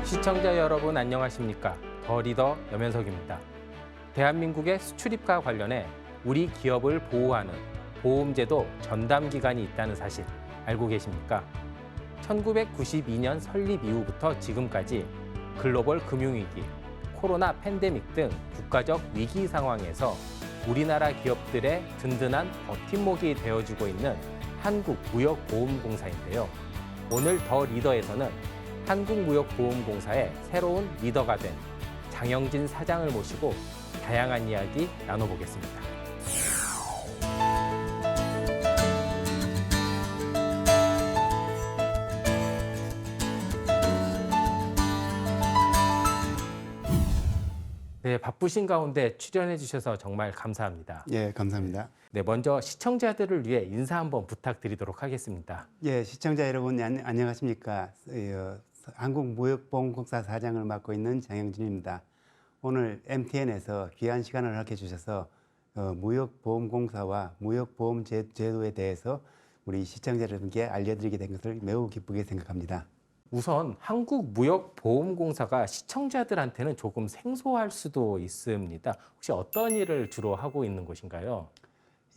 시청자 여러분 안녕하십니까? 더 리더 염현석입니다. 대한민국의 수출입과 관련해 우리 기업을 보호하는 보험제도 전담기관이 있다는 사실 알고 계십니까? 1992년 설립 이후부터 지금까지 글로벌 금융위기, 코로나 팬데믹 등 국가적 위기 상황에서 우리나라 기업들의 든든한 버팀목이 되어주고 있는 한국무역보험공사인데요. 오늘 더 리더에서는 한국무역보험공사의 새로운 리더가 된 장영진 사장을 모시고 다양한 이야기 나눠보겠습니다. 네, 바쁘신 가운데 출연해 주셔서 정말 감사합니다. 예, 감사합니다. 네, 먼저 시청자들을 위해 인사 한번 부탁드리도록 하겠습니다. 예, 시청자 여러분 안녕하십니까? 한국무역보험공사 사장을 맡고 있는 장영진입니다. 오늘 MTN에서 귀한 시간을 갖게 주셔서 무역보험공사와 무역보험 제도에 대해서 우리 시청자 여러분께 알려드리게 된 것을 매우 기쁘게 생각합니다. 우선 한국무역보험공사가 시청자들한테는 조금 생소할 수도 있습니다. 혹시 어떤 일을 주로 하고 있는 곳인가요?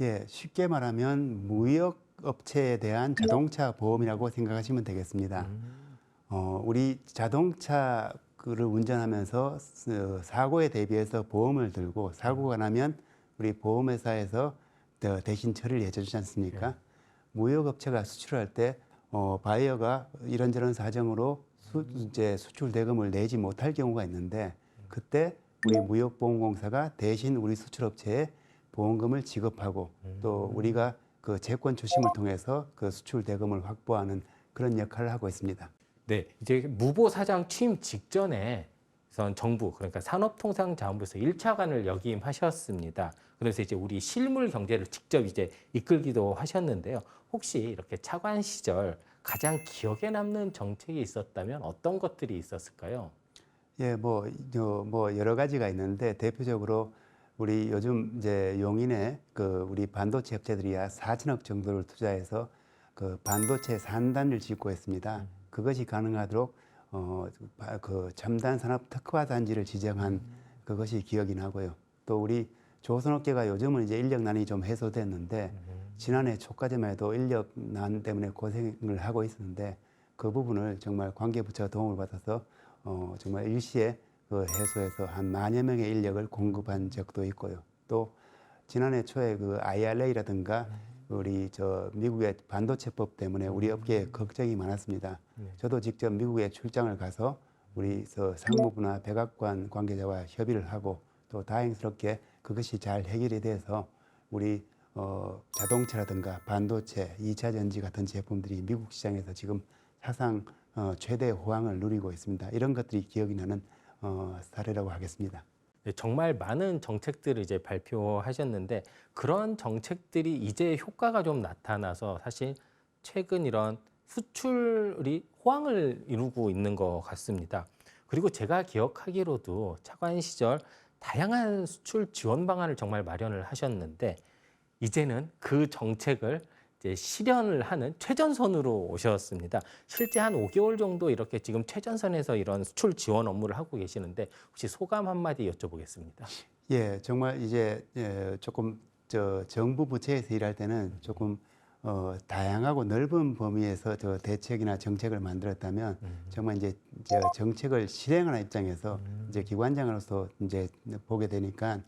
예, 쉽게 말하면 무역업체에 대한 자동차 보험이라고 생각하시면 되겠습니다. 우리 자동차를 운전하면서 사고에 대비해서 보험을 들고 사고가 나면 우리 보험회사에서 대신 처리를 해주지 않습니까? 네. 무역업체가 수출할 때 바이어가 이런저런 사정으로 수출 대금을 내지 못할 경우가 있는데 그때 우리 무역보험공사가 대신 우리 수출업체에 보험금을 지급하고 또 우리가 그 채권 추심을 통해서 그 수출 대금을 확보하는 그런 역할을 하고 있습니다. 네, 이제 무보 사장 취임 직전에 정부, 그러니까 산업통상자원부에서 1차관을 역임하셨습니다. 그래서 이제 우리 실물 경제를 직접 이제 이끌기도 하셨는데요. 혹시 이렇게 차관 시절 가장 기억에 남는 정책이 있었다면 어떤 것들이 있었을까요? 예, 뭐 여러 가지가 있는데 대표적으로 우리 요즘 이제 용인에 그 우리 반도체 업체들이야 4천억 정도를 투자해서 그 반도체 산단을 짓고 있습니다. 그것이 가능하도록 그 첨단 산업 특화 단지를 지정한 그것이 기억이 나고요. 또 우리 조선업계가 요즘은 이제 인력난이 좀 해소됐는데 지난해 초까지만 해도 인력난 때문에 고생을 하고 있었는데 그 부분을 정말 관계부처가 도움을 받아서 정말 일시에 그 해소해서 한 10,000여 명의 인력을 공급한 적도 있고요. 또 지난해 초에 그 IRA라든가 우리 미국의 반도체법 때문에 우리 업계에 걱정이 많았습니다. 저도 직접 미국에 출장을 가서 우리 상무부나 백악관 관계자와 협의를 하고 또 다행스럽게 그것이 잘 해결이 돼서 우리 자동차라든가 반도체, 2차 전지 같은 제품들이 미국 시장에서 지금 사상 최대 호황을 누리고 있습니다. 이런 것들이 기억이 나는 사례라고 하겠습니다. 네, 정말 많은 정책들을 이제 발표하셨는데 그런 정책들이 이제 효과가 좀 나타나서 사실 최근 이런 수출이 호황을 이루고 있는 것 같습니다. 그리고 제가 기억하기로도 차관 시절 다양한 수출 지원 방안을 정말 마련을 하셨는데 이제는 그 정책을 이제 실현을 하는 최전선으로 오셨습니다. 실제 한 5개월 정도 이렇게 지금 최전선에서 이런 수출 지원 업무를 하고 계시는데 혹시 소감 한마디 여쭤보겠습니다. 예, 정말 이제 조금 정부 부처에서 일할 때는 조금 다양하고 넓은 범위에서 대책이나 정책을 만들었다면 정말 이제 정책을 실행하는 입장에서 이제 기관장으로서 이제 보게 되니까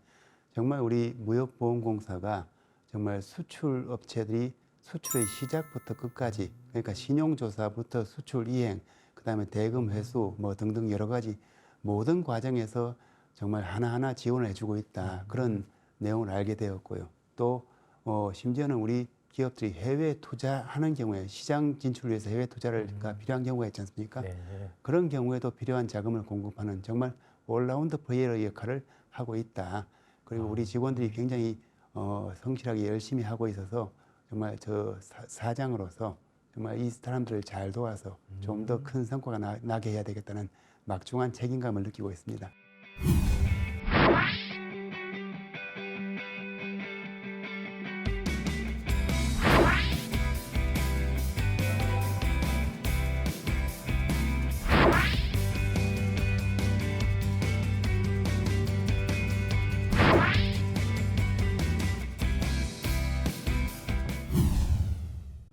정말 우리 무역보험공사가 정말 수출 업체들이 수출의 시작부터 끝까지 그러니까 신용조사부터 수출 이행 그다음에 대금 회수 뭐 등등 여러 가지 모든 과정에서 정말 하나하나 지원을 해주고 있다 그런 내용을 알게 되었고요. 또 심지어는 우리 기업들이 해외 투자하는 경우에 시장 진출을 위해서 해외 투자가 필요한 경우가 있지 않습니까? 네. 그런 경우에도 필요한 자금을 공급하는 정말 올라운드 플레이어 역할을 하고 있다. 그리고 우리 직원들이 굉장히 성실하게 열심히 하고 있어서 정말 저 사장으로서 정말 이 사람들을 잘 도와서 좀 더 큰 성과가 나게 해야 되겠다는 막중한 책임감을 느끼고 있습니다.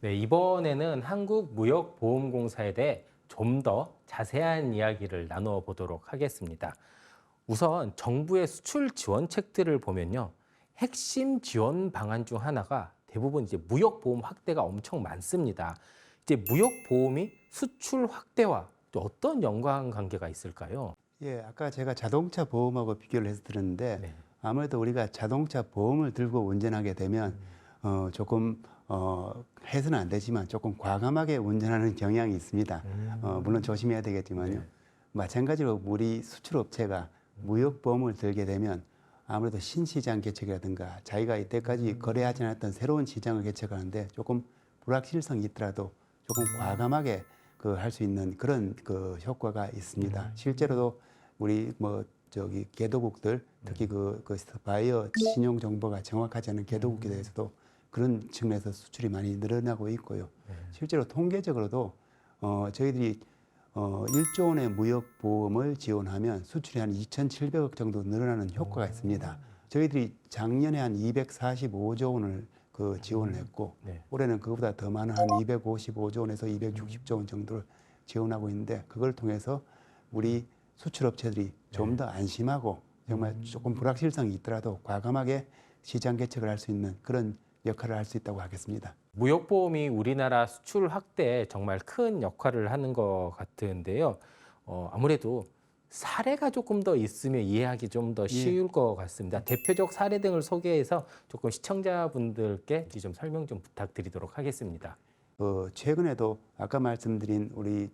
네, 이번에는 한국무역보험공사에 대해 좀 더 자세한 이야기를 나누어 보도록 하겠습니다. 우선 정부의 수출 지원책들을 보면요. 핵심 지원 방안 중 하나가 대부분 이제 무역보험 확대가 엄청 많습니다. 이제 무역보험이 수출 확대와 또 어떤 연관관계가 있을까요? 예, 아까 제가 자동차 보험하고 비교를 해서 들었는데 네. 아무래도 우리가 자동차 보험을 들고 운전하게 되면 조금 해서는 안 되지만 조금 과감하게 운전하는 경향이 있습니다. 물론 조심해야 되겠지만요. 네. 마찬가지로 우리 수출업체가 무역보험을 들게 되면 아무래도 신시장 개척이라든가 자기가 이때까지 거래하지 않았던 새로운 시장을 개척하는데 조금 불확실성이 있더라도 조금 과감하게 할 수 있는 그런 효과가 있습니다. 실제로도 우리 저기 개도국들 특히 그 바이어 신용 정보가 정확하지 않은 개도국에 대해서도 그런 측면에서 수출이 많이 늘어나고 있고요. 실제로 통계적으로도 저희들이 1조 원의 무역보험을 지원하면 수출이 한 2,700억 정도 늘어나는 효과가 있습니다. 저희들이 작년에 한 245조 원을 지원을 했고 네. 올해는 그보다 더 많은 한 255조 원에서 260조 원 정도를 지원하고 있는데 그걸 통해서 우리 수출업체들이 좀 더 안심하고 정말 조금 불확실성이 있더라도 과감하게 시장 개척을 할 수 있는 그런 역할을 할 수 있다고 하겠습니다. 무역보험이 우리나라 수출 확대에 정말 큰 역할을 하는 것 같은데요. 아무래도 사례가 조금 더 있으면 이해하기 좀 더 쉬울 것 같습니다. 대표적 사례 등을 소개해서 조금 시청자분들께 좀 설명 좀 부탁드리도록 하겠습니다. 최근에도 아까 말씀드린 우리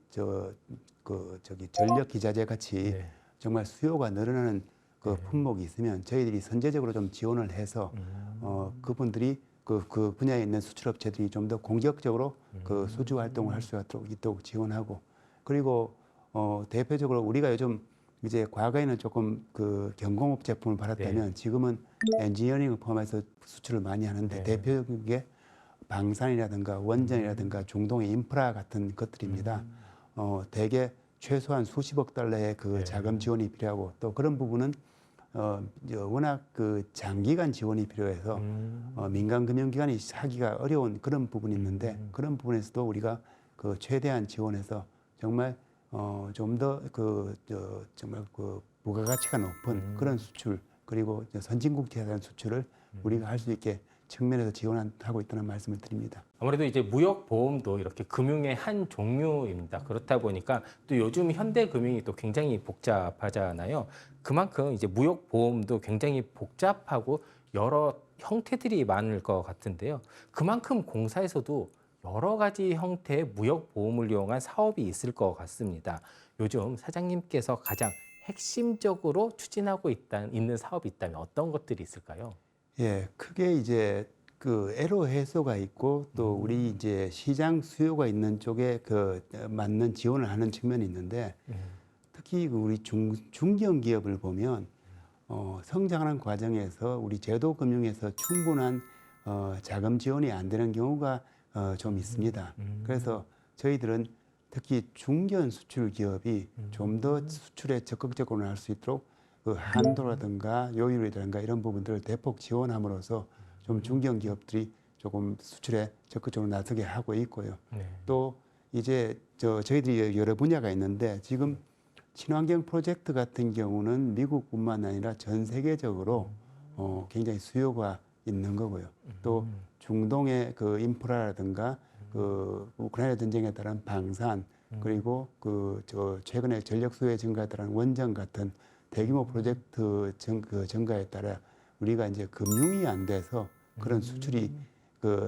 저기 전력 기자재 같이 네. 정말 수요가 늘어나는 품목이 있으면 저희들이 선제적으로 좀 지원을 해서 그분들이 그 분야에 있는 수출업체들이 좀 더 공격적으로 수주 활동을 할 수 있도록 지원하고 그리고 대표적으로 우리가 요즘 이제 과거에는 조금 경공업 제품을 팔았다면 지금은 엔지니어링을 포함해서 수출을 많이 하는데 대표적인 게 방산이라든가 원전이라든가 중동의 인프라 같은 것들입니다. 대개 최소한 수십억 달러의 자금 지원이 필요하고 또 그런 부분은 워낙 장기간 지원이 필요해서 민간 금융기관이 하기가 어려운 그런 부분이 있는데 그런 부분에서도 우리가 최대한 지원해서 정말 좀 더 정말 부가가치가 높은 그런 수출 그리고 선진국에 대한 수출을 우리가 할 수 있게 측면에서 지원하고 있다는 말씀을 드립니다. 아무래도 이제 무역보험도 이렇게 금융의 한 종류입니다. 그렇다 보니까 또 요즘 현대금융이 또 굉장히 복잡하잖아요. 그만큼 이제 무역보험도 굉장히 복잡하고 여러 형태들이 많을 것 같은데요. 그만큼 공사에서도 여러 가지 형태의 무역보험을 이용한 사업이 있을 것 같습니다. 요즘 사장님께서 가장 핵심적으로 추진하고 있는 사업이 있다면 어떤 것들이 있을까요? 예, 크게 이제 애로 해소가 있고 또 우리 이제 시장 수요가 있는 쪽에 맞는 지원을 하는 측면이 있는데 특히 우리 중견 기업을 보면 성장하는 과정에서 우리 제도금융에서 충분한 자금 지원이 안 되는 경우가 좀 있습니다. 그래서 저희들은 특히 중견 수출 기업이 좀 더 수출에 적극적으로 나갈 수 있도록 한도라든가 요율이라든가 이런 부분들을 대폭 지원함으로써 좀 중견 기업들이 조금 수출에 적극적으로 나서게 하고 있고요. 또 이제 저희들이 여러 분야가 있는데 지금 친환경 프로젝트 같은 경우는 미국뿐만 아니라 전 세계적으로 굉장히 수요가 있는 거고요. 또 중동의 인프라라든가 우크라이나 전쟁에 따른 방산 그리고 최근에 전력 수요의 증가에 따른 원전 같은 대규모 프로젝트 증가에 따라 우리가 이제 금융이 안 돼서 그런 수출이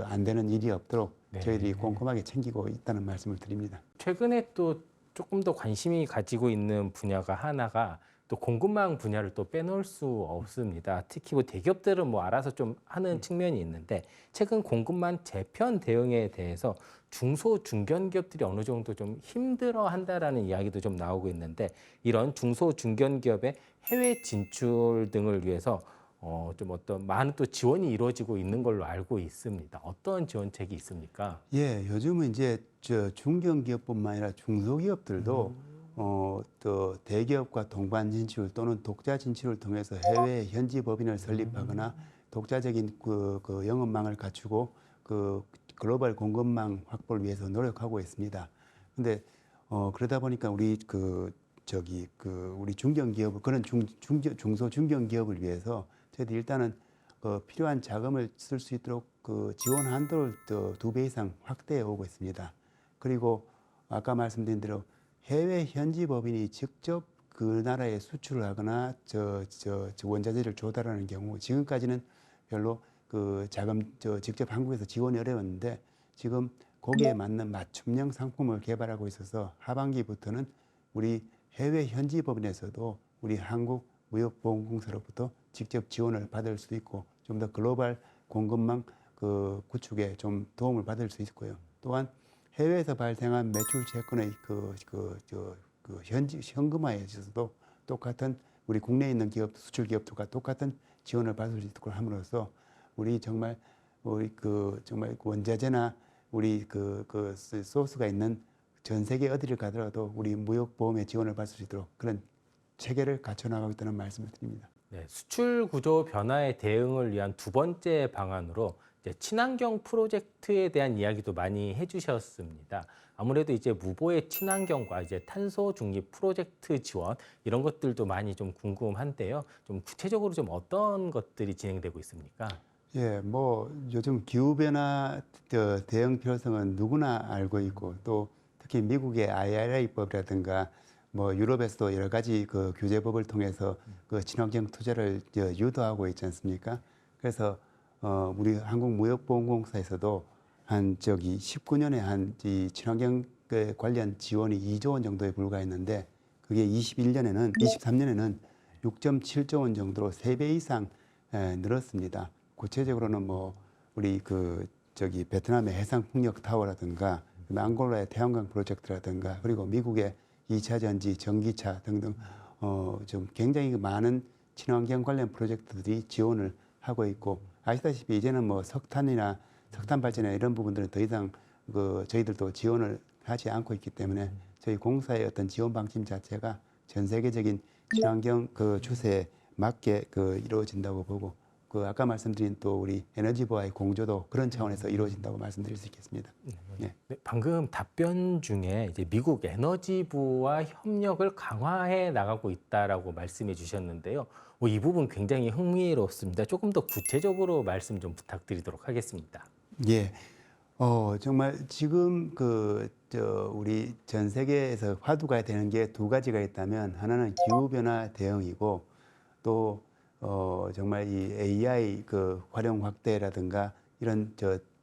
안 되는 일이 없도록 저희들이 꼼꼼하게 챙기고 있다는 말씀을 드립니다. 최근에 또 조금 더 관심이 가지고 있는 분야가 하나가 또 공급망 분야를 또 빼놓을 수 없습니다. 특히 뭐 대기업들은 뭐 알아서 좀 하는 측면이 있는데 최근 공급망 재편 대응에 대해서 중소 중견기업들이 어느 정도 좀 힘들어한다라는 이야기도 좀 나오고 있는데 이런 중소 중견기업의 해외 진출 등을 위해서 좀 어떤 많은 또 지원이 이루어지고 있는 걸로 알고 있습니다. 어떤 지원책이 있습니까? 예, 요즘은 이제 저 중견기업뿐만 아니라 중소기업들도 또 대기업과 동반 진출 또는 독자 진출을 통해서 해외 현지 법인을 설립하거나 독자적인 그 영업망을 갖추고 그 글로벌 공급망 확보를 위해서 노력하고 있습니다. 근데 그러다 보니까 우리 우리 중견기업 그런 중소 중견기업을 위해서 저희들이 일단은 필요한 자금을 쓸 수 있도록 그 지원 한도를 두 배 이상 확대해 오고 있습니다. 그리고 아까 말씀드린 대로 해외 현지 법인이 직접 그 나라에 수출을 하거나 원자재를 조달하는 경우 지금까지는 별로 그 자금 직접 한국에서 지원이 어려웠는데 지금 거기에 맞는 맞춤형 상품을 개발하고 있어서 하반기부터는 우리 해외 현지 법인에서도 우리 한국무역보험공사로부터 직접 지원을 받을 수 있고 좀 더 글로벌 공급망 그 구축에 좀 도움을 받을 수 있고요. 또한 해외에서 발생한 매출 채권의 현금화에 있어서도 똑같은 우리 국내에 있는 기업, 수출 기업들과 똑같은 지원을 받을 수 있도록 함으로써 우리 정말 정말 원자재나 우리 소스가 있는 전 세계 어디를 가더라도 우리 무역보험의 지원을 받을 수 있도록 그런 체계를 갖춰 나가고 있다는 말씀을 드립니다. 네, 수출 구조 변화에 대응을 위한 두 번째 방안으로 이제 친환경 프로젝트에 대한 이야기도 많이 해주셨습니다. 아무래도 이제 무보의 친환경과 이제 탄소 중립 프로젝트 지원 이런 것들도 많이 좀 궁금한데요. 좀 구체적으로 좀 어떤 것들이 진행되고 있습니까? 예, 뭐 요즘 기후변화 대응 필요성은 누구나 알고 있고 또 특히 미국의 IRA법이라든가 뭐 유럽에서도 여러 가지 그 규제법을 통해서 그 친환경 투자를 유도하고 있지 않습니까? 그래서 우리 한국무역보험공사에서도 한 19년에 한 이 친환경 관련 지원이 2조 원 정도에 불과했는데 그게 23년에는 6.7조 원 정도로 3배 이상 늘었습니다. 구체적으로는 뭐 우리 베트남의 해상 풍력 타워라든가 앙골라의 태양광 프로젝트라든가 그리고 미국의 2차 전지, 전기차 등등 좀 굉장히 많은 친환경 관련 프로젝트들이 지원을 하고 있고 아시다시피 이제는 뭐 석탄이나 석탄 발전이나 이런 부분들은 더 이상 저희들도 지원을 하지 않고 있기 때문에 저희 공사의 어떤 지원 방침 자체가 전 세계적인 친환경 그 추세에 맞게 이루어진다고 보고 아까 말씀드린 또 우리 에너지부와의 공조도 그런 차원에서 이루어진다고 말씀드릴 수 있겠습니다. 네. 네, 방금 답변 중에 이제 미국 에너지부와 협력을 강화해 나가고 있다라고 말씀해 주셨는데요. 이 부분 굉장히 흥미롭습니다. 조금 더 구체적으로 말씀 좀 부탁드리도록 하겠습니다. 예. 정말 지금 우리 전 세계에서 화두가 되는 게 두 가지가 있다면 하나는 기후변화 대응이고 또 정말 이 AI 활용 확대라든가 이런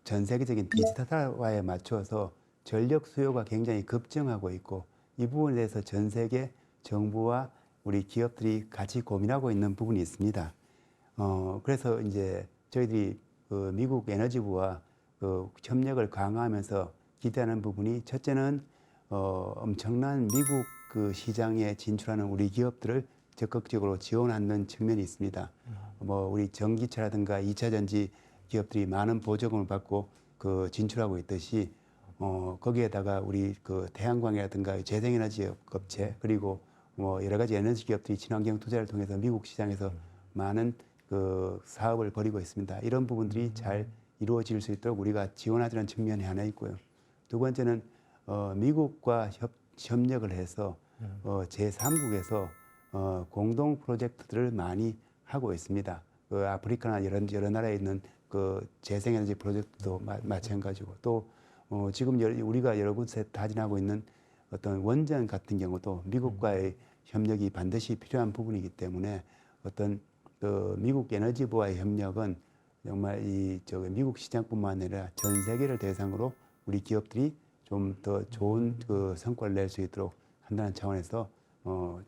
전 세계적인 디지털화에 맞춰서 전력 수요가 굉장히 급증하고 있고 이 부분에 대해서 전 세계 정부와 우리 기업들이 같이 고민하고 있는 부분이 있습니다. 그래서 이제 저희들이 미국 에너지부와 협력을 강화하면서 기대하는 부분이 첫째는 엄청난 미국 시장에 진출하는 우리 기업들을 적극적으로 지원하는 측면이 있습니다. 뭐 우리 전기차라든가 2차 전지 기업들이 많은 보조금을 받고 진출하고 있듯이 거기에다가 우리 태양광이라든가 재생에너지 업체 그리고 뭐 여러 가지 에너지 기업들이 친환경 투자를 통해서 미국 시장에서 많은 사업을 벌이고 있습니다. 이런 부분들이 잘 이루어질 수 있도록 우리가 지원하자는 측면이 하나 있고요. 두 번째는 미국과 협력을 해서 제3국에서 공동 프로젝트들을 많이 하고 있습니다. 아프리카나 여러 나라에 있는 재생에너지 프로젝트도 마찬가지고 또 지금 우리가 여러 곳에 타진하고 있는 어떤 원전 같은 경우도 미국과의 협력이 반드시 필요한 부분이기 때문에 어떤 미국 에너지부와의 협력은 정말 미국 시장뿐만 아니라 전 세계를 대상으로 우리 기업들이 좀 더 좋은 성과를 낼 수 있도록 한다는 차원에서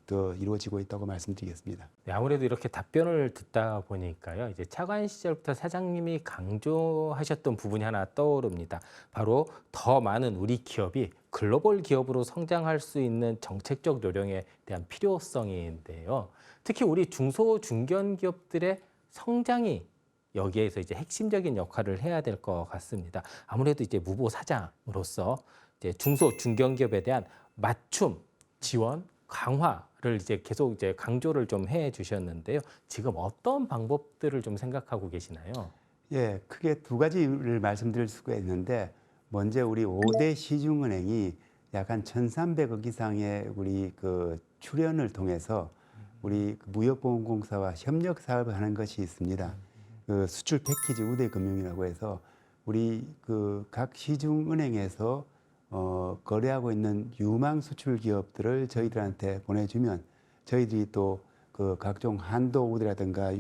더 이루어지고 있다고 말씀드리겠습니다. 네, 아무래도 이렇게 답변을 듣다 보니까요. 이제 차관 시절부터 사장님이 강조하셨던 부분이 하나 떠오릅니다. 바로 더 많은 우리 기업이 글로벌 기업으로 성장할 수 있는 정책적 요령에 대한 필요성인데요. 특히 우리 중소 중견 기업들의 성장이 여기에서 이제 핵심적인 역할을 해야 될 것 같습니다. 아무래도 이제 무보 사장으로서 이제 중소 중견 기업에 대한 맞춤 지원 강화를 이제 계속 이제 강조를 좀 해 주셨는데요. 지금 어떤 방법들을 좀 생각하고 계시나요? 예, 크게 두 가지를 말씀드릴 수가 있는데 먼저 우리 5대 시중은행이 약 한 1,300억 이상의 우리 그 출연을 통해서 우리 그 무역보험공사와 협력 사업을 하는 것이 있습니다. 그 수출 패키지 우대 금융이라고 해서 우리 그 각 시중은행에서 거래하고 있는 유망 수출 기업들을 저희들한테 보내주면 저희들이 또 그 각종 한도 우대라든가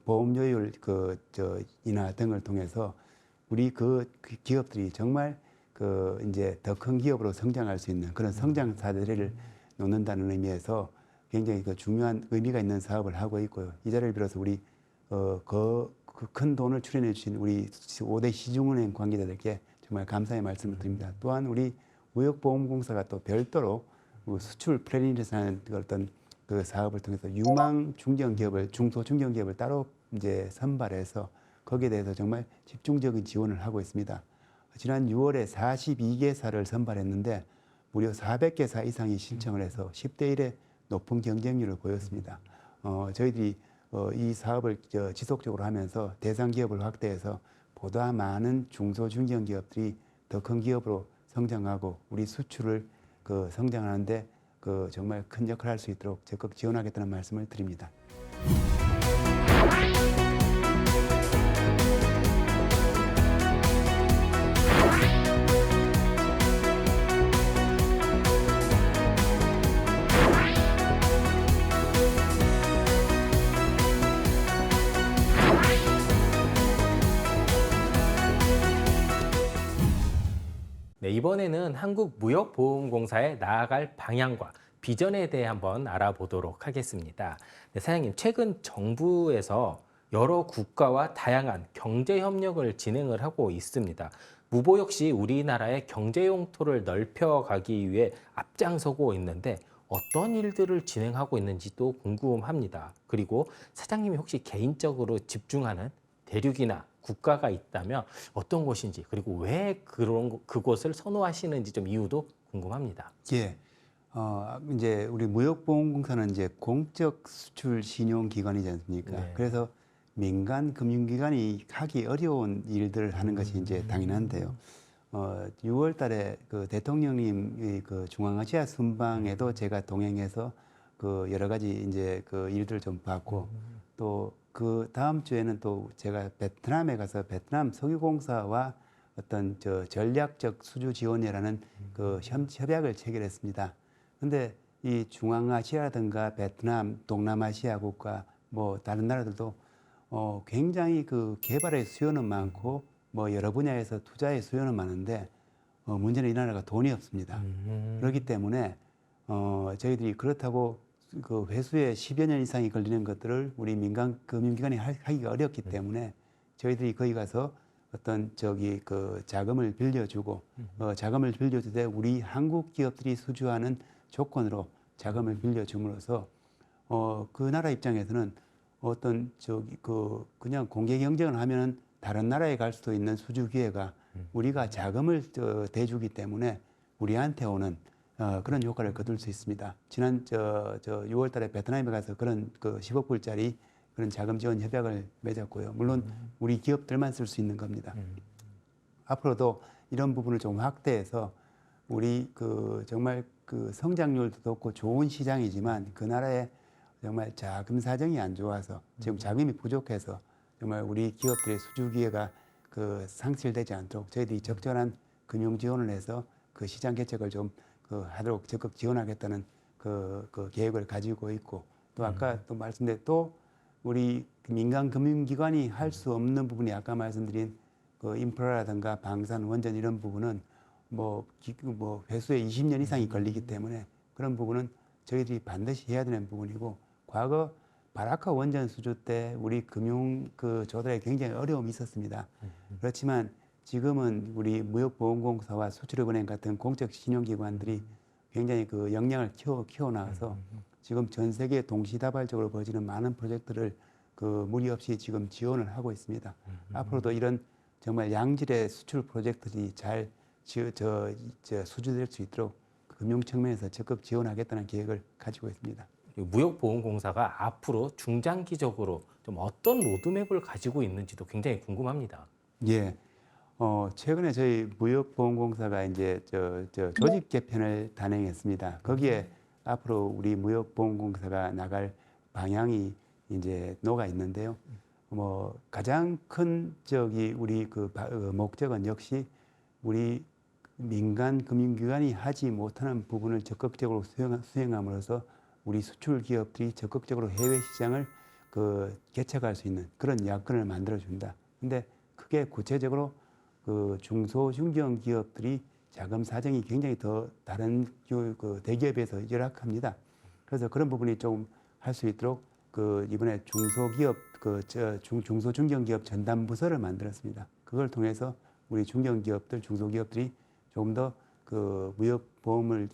보험료율 인하 등을 통해서 우리 그 기업들이 정말 그 이제 더 큰 기업으로 성장할 수 있는 그런 성장 사례를 놓는다는 의미에서 굉장히 그 중요한 의미가 있는 사업을 하고 있고요. 이 자리를 빌어서 우리 그 큰 돈을 출연해 주신 우리 5대 시중은행 관계자들께 정말 감사의 말씀을 드립니다. 또한 우리 무역보험공사가 또 별도로 수출 플래닝이라는 어떤 그 사업을 통해서 유망 중견기업을 중소중견기업을 따로 이제 선발해서 거기에 대해서 정말 집중적인 지원을 하고 있습니다. 지난 6월에 42개사를 선발했는데 무려 400개사 이상이 신청을 해서 10대 1의 높은 경쟁률을 보였습니다. 저희들이 이 사업을 지속적으로 하면서 대상 기업을 확대해서 보다 많은 중소 중견 기업들이 더 큰 기업으로 성장하고 우리 수출을 그 성장하는데 그 정말 큰 역할을 할 수 있도록 적극 지원하겠다는 말씀을 드립니다. 네, 이번에는 한국무역보험공사의 나아갈 방향과 비전에 대해 한번 알아보도록 하겠습니다. 네, 사장님, 최근 정부에서 여러 국가와 다양한 경제 협력을 진행을 하고 있습니다. 무보 역시 우리나라의 경제 용토를 넓혀가기 위해 앞장서고 있는데 어떤 일들을 진행하고 있는지도 궁금합니다. 그리고 사장님이 혹시 개인적으로 집중하는 대륙이나 국가가 있다면 어떤 곳인지 그리고 왜 그곳을 선호하시는지 좀 이유도 궁금합니다. 예. 이제 우리 무역보험공사는 이제 공적 수출 신용기관이지 않습니까? 네. 그래서 민간 금융기관이 하기 어려운 일들을 하는 것이 이제 당연한데요. 6월 달에 그 대통령님 그 중앙아시아 순방에도 제가 동행해서 그 여러 가지 이제 그 일들을 좀 봤고 또 그 다음 주에는 또 제가 베트남에 가서 베트남 석유공사와 어떤 전략적 수주 지원이라는 그 협약을 체결했습니다. 근데 이 중앙아시아라든가 베트남, 동남아시아 국가 뭐 다른 나라들도 굉장히 그 개발의 수요는 많고 뭐 여러 분야에서 투자의 수요는 많은데 문제는 이 나라가 돈이 없습니다. 그렇기 때문에 저희들이 그렇다고 그 회수에 10여 년 이상이 걸리는 것들을 우리 민간 금융기관이 하기가 어렵기 때문에 저희들이 거기 가서 어떤 그 자금을 빌려주고 자금을 빌려주되 우리 한국 기업들이 수주하는 조건으로 자금을 빌려줌으로써 그 나라 입장에서는 어떤 그냥 공개 경쟁을 하면은 다른 나라에 갈 수도 있는 수주 기회가 우리가 자금을 대주기 때문에 우리한테 오는 그런 효과를 거둘 수 있습니다. 지난 6월 달에 베트남에 가서 그런 그 10억 불짜리 그런 자금 지원 협약을 맺었고요. 물론 우리 기업들만 쓸 수 있는 겁니다. 앞으로도 이런 부분을 좀 확대해서 우리 그 정말 그 성장률도 높고 좋은 시장이지만 그 나라의 정말 자금 사정이 안 좋아서 지금 자금이 부족해서 정말 우리 기업들의 수주 기회가 그 상실되지 않도록 저희들이 적절한 금융 지원을 해서 그 시장 개척을 좀 하도록 적극 지원하겠다는 그 계획을 가지고 있고 또 아까 또 말씀드린 또 우리 민간 금융기관이 할 수 없는 부분이 아까 말씀드린 그 인프라라든가 방산, 원전 이런 부분은 뭐 회수에 20년 이상이 걸리기 때문에 그런 부분은 저희들이 반드시 해야 되는 부분이고, 과거 바라카 원전 수주 때 우리 금융 그 조달에 굉장히 어려움이 있었습니다. 그렇지만 지금은 우리 무역보험공사와 수출입은행 같은 공적 신용기관들이 굉장히 그 역량을 키워나와서 지금 전 세계 동시다발적으로 벌어지는 많은 프로젝트를 그 무리 없이 지금 지원을 하고 있습니다. 앞으로도 이런 정말 양질의 수출 프로젝트들이 잘 수주될 수 있도록 금융 측면에서 적극 지원하겠다는 계획을 가지고 있습니다. 무역보험공사가 앞으로 중장기적으로 좀 어떤 로드맵을 가지고 있는지도 굉장히 궁금합니다. 예. 최근에 저희 무역보험공사가 이제 조직 개편을 단행했습니다. 거기에 앞으로 우리 무역보험공사가 나갈 방향이 이제 녹아 있는데요. 가장 큰 우리 목적은 역시 우리 민간 금융기관이 하지 못하는 부분을 적극적으로 수행함으로써 우리 수출 기업들이 적극적으로 해외 시장을 개척할 수 있는 그런 여건을 만들어준다. 근데 크게 구체적으로 중소 중견 기업들이 자금 사정이 굉장히 더 다른 대기업에서 열악합니다. 그래서 그런 부분이 좀 할 수 있도록 이번에 중소기업 중소 중견 기업 전담 부서를 만들었습니다. 그걸 통해서 우리 중견 기업들, 중소기업들이 조금 더 무역 보험을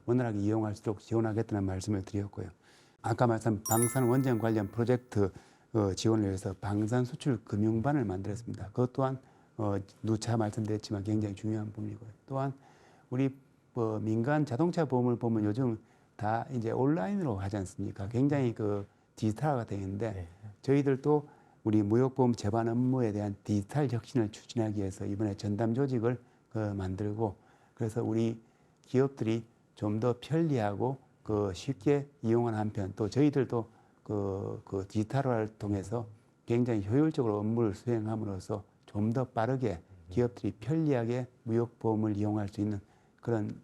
원활하게 이용할 수 있도록 지원하겠다는 말씀을 드렸고요. 아까 말씀 방산 원전 관련 프로젝트 지원을 위해서 방산 수출 금융반을 만들었습니다. 그것 또한 누차 말씀드렸지만 굉장히 중요한 부분이고요. 또한 우리 민간 자동차 보험을 보면 요즘 다 이제 온라인으로 하지 않습니까? 굉장히 디지털화가 되어 있는데 네. 저희들도 우리 무역보험 제반 업무에 대한 디지털 혁신을 추진하기 위해서 이번에 전담 조직을 만들고, 그래서 우리 기업들이 좀 더 편리하고 쉽게 이용하는 한편, 또 저희들도 디지털화를 통해서 굉장히 효율적으로 업무를 수행함으로써 좀 더 빠르게 기업들이 편리하게 무역보험을 이용할 수 있는 그런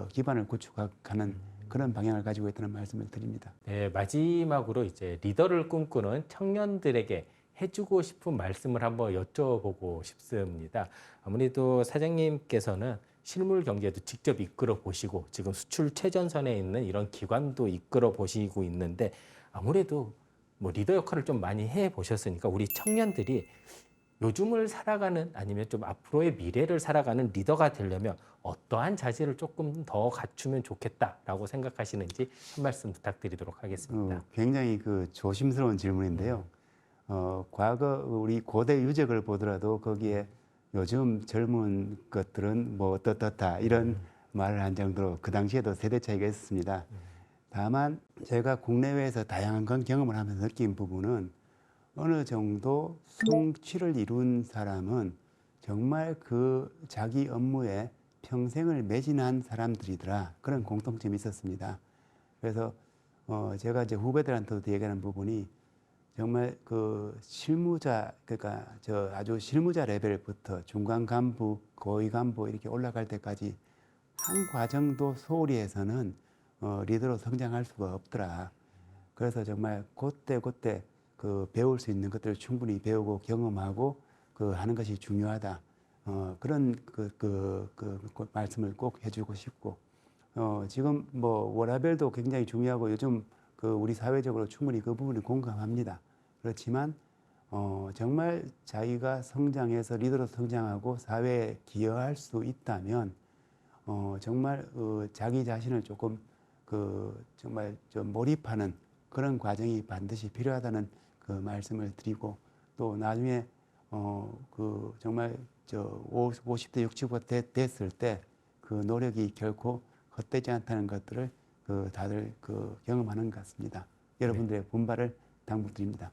기반을 구축하는 그런 방향을 가지고 있다는 말씀을 드립니다. 네, 마지막으로 이제 리더를 꿈꾸는 청년들에게 해주고 싶은 말씀을 한번 여쭤보고 싶습니다. 아무래도 사장님께서는 실물 경제도 직접 이끌어 보시고 지금 수출 최전선에 있는 이런 기관도 이끌어 보시고 있는데, 아무래도 리더 역할을 좀 많이 해 보셨으니까 우리 청년들이 요즘을 살아가는 아니면 좀 앞으로의 미래를 살아가는 리더가 되려면 어떠한 자질을 조금 더 갖추면 좋겠다라고 생각하시는지 한 말씀 부탁드리도록 하겠습니다. 굉장히 조심스러운 질문인데요. 과거 우리 고대 유적을 보더라도 거기에 요즘 젊은 것들은 어떻다 이런 말을 한 정도로 그 당시에도 세대 차이가 있었습니다. 다만 제가 국내외에서 다양한 경험을 하면서 느낀 부분은 어느 정도 성취를 이룬 사람은 정말 자기 업무에 평생을 매진한 사람들이더라. 그런 공통점이 있었습니다. 그래서 제가 이제 후배들한테도 얘기하는 부분이 정말 실무자, 그러니까 아주 실무자 레벨부터 중간 간부, 고위 간부 이렇게 올라갈 때까지 한 과정도 소홀히 해서는 리더로 성장할 수가 없더라. 그래서 정말 그때 배울 수 있는 것들을 충분히 배우고 경험하고 하는 것이 중요하다. 그런 말씀을 꼭 해주고 싶고, 지금 워라밸도 굉장히 중요하고 요즘 우리 사회적으로 충분히 그 부분을 공감합니다. 그렇지만 정말 자기가 성장해서 리더로 성장하고 사회에 기여할 수 있다면 정말 자기 자신을 조금 정말 좀 몰입하는 그런 과정이 반드시 필요하다는 말씀을 드리고, 또 나중에 정말 50대 60대 됐을 때 그 노력이 결코 헛되지 않다는 것들을 다들 경험하는 것 같습니다. 여러분들의 분발을 당부드립니다.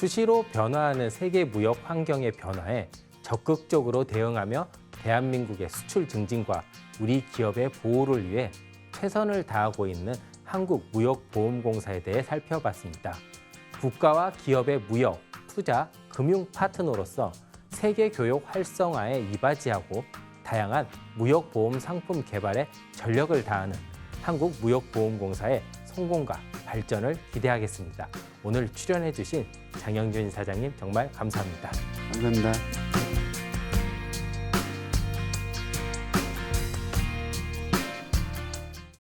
수시로 변화하는 세계 무역 환경의 변화에 적극적으로 대응하며 대한민국의 수출 증진과 우리 기업의 보호를 위해 최선을 다하고 있는 한국무역보험공사에 대해 살펴봤습니다. 국가와 기업의 무역, 투자, 금융 파트너로서 세계 교역 활성화에 이바지하고 다양한 무역보험 상품 개발에 전력을 다하는 한국무역보험공사의 성공과 발전을 기대하겠습니다. 오늘 출연해 주신 장영준 사장님 정말 감사합니다. 감사합니다.